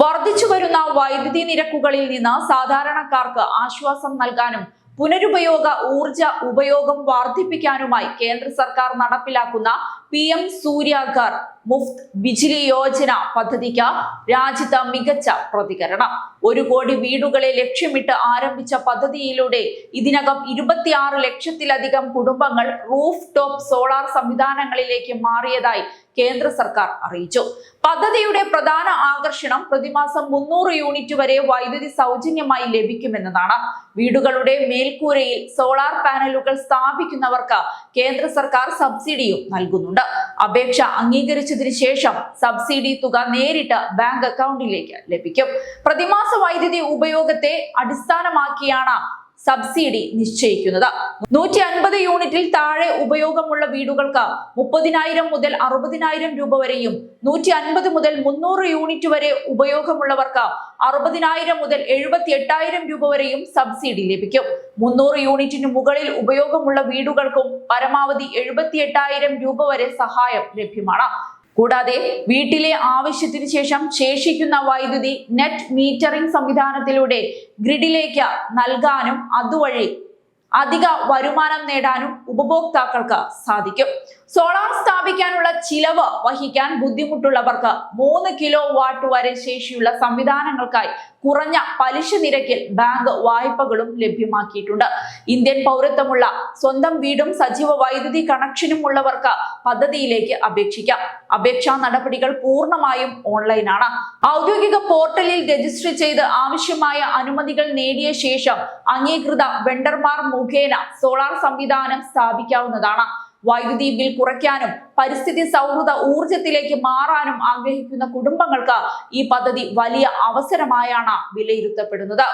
വർദ്ധിച്ചുവരുന്ന വൈദ്യുതി നിരക്കുകളിൽ നിന്ന് സാധാരണക്കാർക്ക് ആശ്വാസം നൽകാനും പുനരുപയോഗ ഊർജ ഉപയോഗം വർദ്ധിപ്പിക്കാനുമായി കേന്ദ്ര സർക്കാർ നടപ്പിലാക്കുന്ന PM സൂര്യാഘർ മുഫ്ത് ബിജ്ലി യോജന പദ്ധതിക്ക് രാജ്യത്ത് മികച്ച പ്രതികരണം. 1 കോടി വീടുകളെ ലക്ഷ്യമിട്ട് ആരംഭിച്ച പദ്ധതിയിലൂടെ ഇതിനകം 26 ലക്ഷത്തിലധികം കുടുംബങ്ങൾ റൂഫ് ടോപ്പ് സോളാർ സംവിധാനങ്ങളിലേക്ക് മാറിയതായി കേന്ദ്ര സർക്കാർ അറിയിച്ചു. പദ്ധതിയുടെ പ്രധാന ആകർഷണം പ്രതിമാസം 300 യൂണിറ്റ് വരെ വൈദ്യുതി സൗജന്യമായി ലഭിക്കുമെന്നതാണ്. വീടുകളുടെ മേൽക്കൂരയിൽ സോളാർ പാനലുകൾ സ്ഥാപിക്കുന്നവർക്ക് കേന്ദ്ര സർക്കാർ സബ്സിഡിയും നൽകുന്നുണ്ട്. അപേക്ഷ അംഗീകരിച്ചതിന് ശേഷം സബ്സിഡി തുക നേരിട്ട് ബാങ്ക് അക്കൗണ്ടിലേക്ക് ലഭിക്കും. പ്രതിമാസ വൈദ്യുതി ഉപയോഗത്തെ അടിസ്ഥാനമാക്കിയാണ് സബ്സിഡി നിശ്ചയിക്കുന്നത്. 150 യൂണിറ്റിൽ താഴെ ഉപയോഗമുള്ള വീടുകൾക്ക് 30,000 മുതൽ 60,000 രൂപ വരെയും 150 മുതൽ 300 യൂണിറ്റ് വരെ ഉപയോഗമുള്ളവർക്ക് 60,000 മുതൽ 78,000 രൂപ വരെയും സബ്സിഡി ലഭിക്കും. 300 യൂണിറ്റിന് മുകളിൽ ഉപയോഗമുള്ള വീടുകൾക്കും പരമാവധി 78,000 രൂപ വരെ സഹായം ലഭ്യമാണ്. കൂടാതെ വീട്ടിലെ ആവശ്യത്തിന് ശേഷം ശേഷിക്കുന്ന വൈദ്യുതി നെറ്റ് മീറ്ററിംഗ് സംവിധാനത്തിലൂടെ ഗ്രിഡിലേക്ക് നൽകാനും അതുവഴി അധിക വരുമാനം നേടാനും ഉപഭോക്താക്കൾക്ക് സാധിക്കും. സോളാർ സ്ഥാപിക്കാനുള്ള ചിലവ് വഹിക്കാൻ ബുദ്ധിമുട്ടുള്ളവർക്ക് 3 കിലോ വാട്ട് വരെ ശേഷിയുള്ള സംവിധാനങ്ങൾക്കായി കുറഞ്ഞ പലിശ നിരക്കിൽ ബാങ്ക് വായ്പകളും ലഭ്യമാക്കിയിട്ടുണ്ട്. ഇന്ത്യൻ പൗരത്വമുള്ള സ്വന്തം വീടും സജീവ വൈദ്യുതി കണക്ഷനും ഉള്ളവർക്ക് പദ്ധതിയിലേക്ക് അപേക്ഷിക്കാം. അപേക്ഷാ നടപടികൾ പൂർണ്ണമായും ഓൺലൈനാണ്. ഔദ്യോഗിക പോർട്ടലിൽ രജിസ്റ്റർ ചെയ്ത് ആവശ്യമായ അനുമതികൾ നേടിയ ശേഷം അംഗീകൃത വെണ്ടർമാർ മുഖേന സോളാർ സംവിധാനം സ്ഥാപിക്കാവുന്നതാണ്. വൈദ്യുതി ബിൽ കുറയ്ക്കാനും പരിസ്ഥിതി സൗഹൃദ ഊർജത്തിലേക്ക് മാറാനും ആഗ്രഹിക്കുന്ന കുടുംബങ്ങൾക്ക് ഈ പദ്ധതി വലിയ അവസരമായാണ് വിലയിരുത്തപ്പെടുന്നത്.